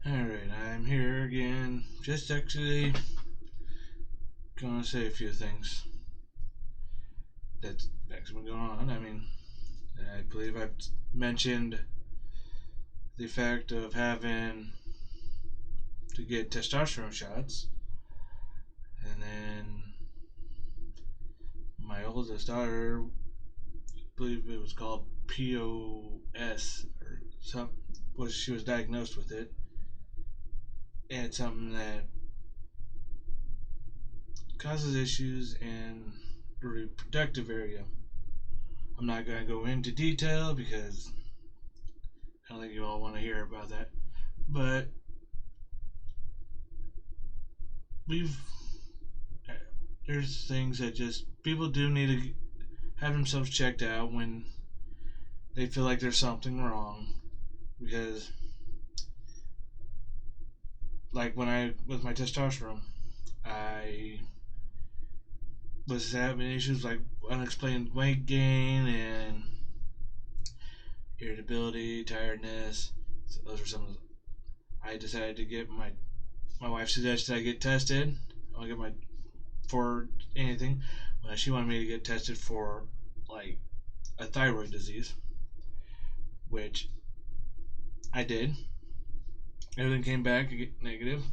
Alright, I'm here again. Just actually gonna say a few things that's actually been going on. I believe I've mentioned the fact of having to get testosterone shots, and then my oldest daughter, I believe it was called POS or something, she was diagnosed with it, and it's something that causes issues in the reproductive area. I'm not going to go into detail because I don't think you all want to hear about that. But we've there's things that just people do need to have themselves checked out when they feel like there's something wrong. Because, like when I with my testosterone, I was having issues like unexplained weight gain and irritability, tiredness. So those are some of the, I decided to get my wife suggested I get tested. I'll get my for anything. She wanted me to get tested for like a thyroid disease, which I did. Everything came back negative,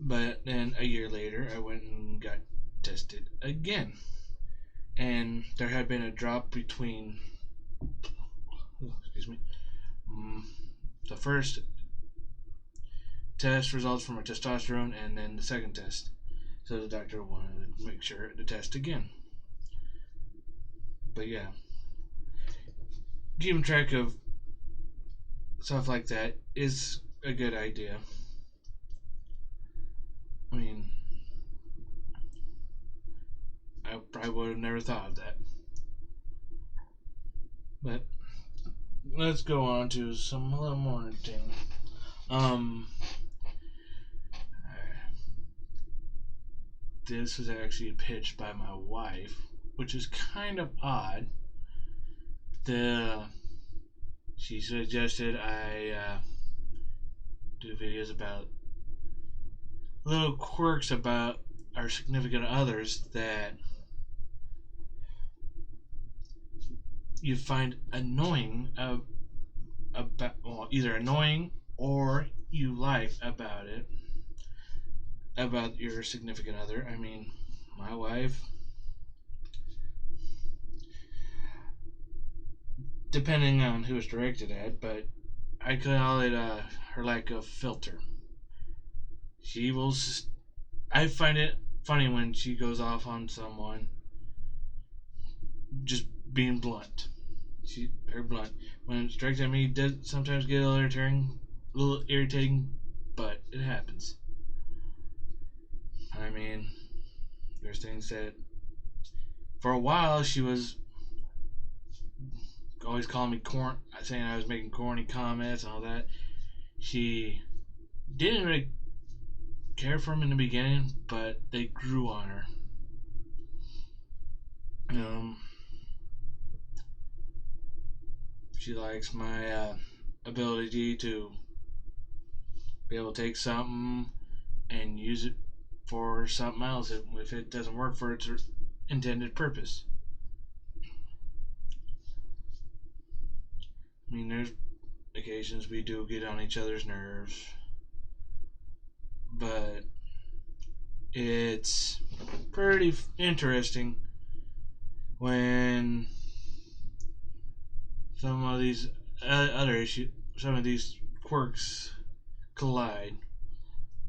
but then a year later, I went and got tested again, and there had been a drop between the first test results from a testosterone and then the second test. So the doctor wanted to make sure to test again. But yeah, keeping track of stuff like that is a good idea. I mean, I probably would have never thought of that. But let's go on to a little more entertaining. This was actually pitched by my wife, which is kind of odd. She suggested I do videos about little quirks about our significant others that you find annoying about, well, either annoying or you like about it, about your significant other. I mean, my wife, depending on who it's directed at, but I call it her lack of filter. She will. I find it funny when she goes off on someone, just being blunt. Her blunt. When it's directed at me, it does sometimes get a little irritating, but it happens. I mean, there's things that for a while she was always calling me saying I was making corny comments and all that. She didn't really care for him in the beginning, but they grew on her. She likes my ability to be able to take something and use it for something else if it doesn't work for its intended purpose. I mean, there's occasions we do get on each other's nerves, but it's pretty interesting when some of these other issues, some of these quirks collide,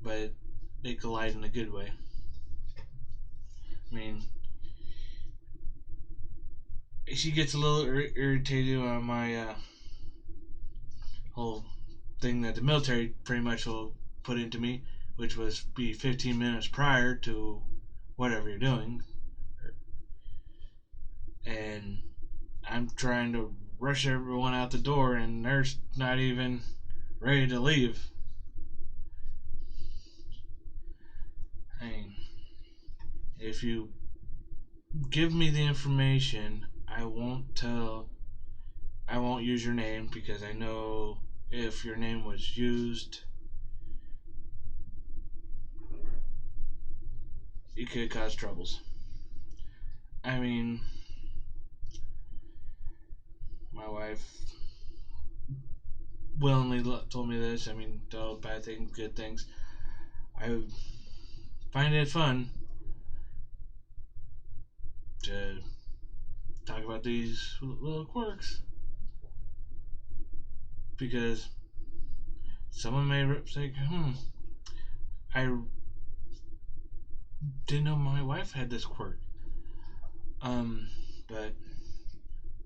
but they collide in a good way. I mean, she gets a little irritated on my whole thing that the military pretty much will put into me, which was be 15 minutes prior to whatever you're doing. And I'm trying to rush everyone out the door, and they're not even ready to leave. I mean, if you give me the information, I won't use your name because I know if your name was used, it could cause troubles. I mean, my wife willingly told me this. I mean, all bad things, good things. I find it fun to talk about these little quirks because someone may say, I didn't know my wife had this quirk. But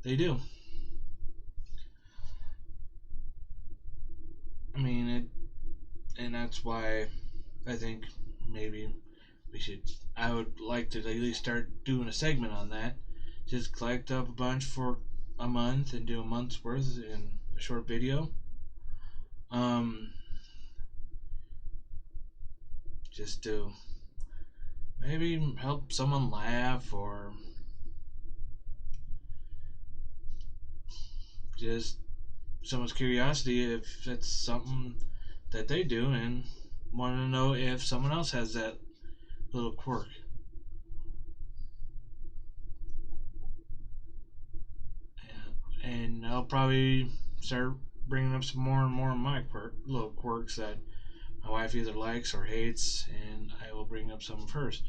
they do. I mean, and that's why I think maybe we should. I would like to at least start doing a segment on that. Just collect up a bunch for a month and do a month's worth in a short video. Um, just to maybe help someone laugh or just someone's curiosity if it's something that they do and want to know if someone else has that little quirk. And I'll probably start bringing up some more and more of my little quirks that my wife either likes or hates, and I will bring up some of hers.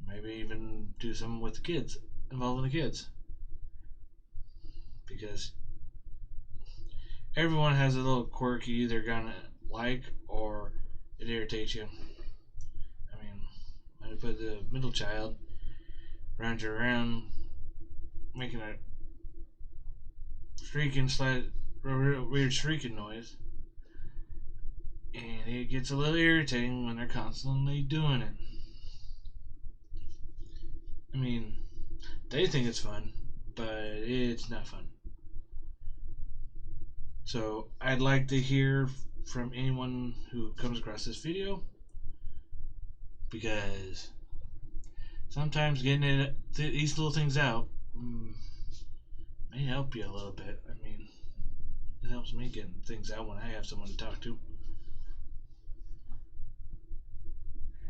Maybe even do some with the kids, involving the kids, because everyone has a little quirk you either gonna like or it irritates you. I mean, I put the middle child runs around making a weird shrieking noise, and it gets a little irritating when they're constantly doing it. I mean, they think it's fun, but it's not fun. So I'd like to hear from anyone who comes across this video because sometimes getting these little things out may help you a little bit. I mean, it helps me get things out when I have someone to talk to.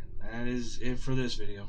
And that is it for this video.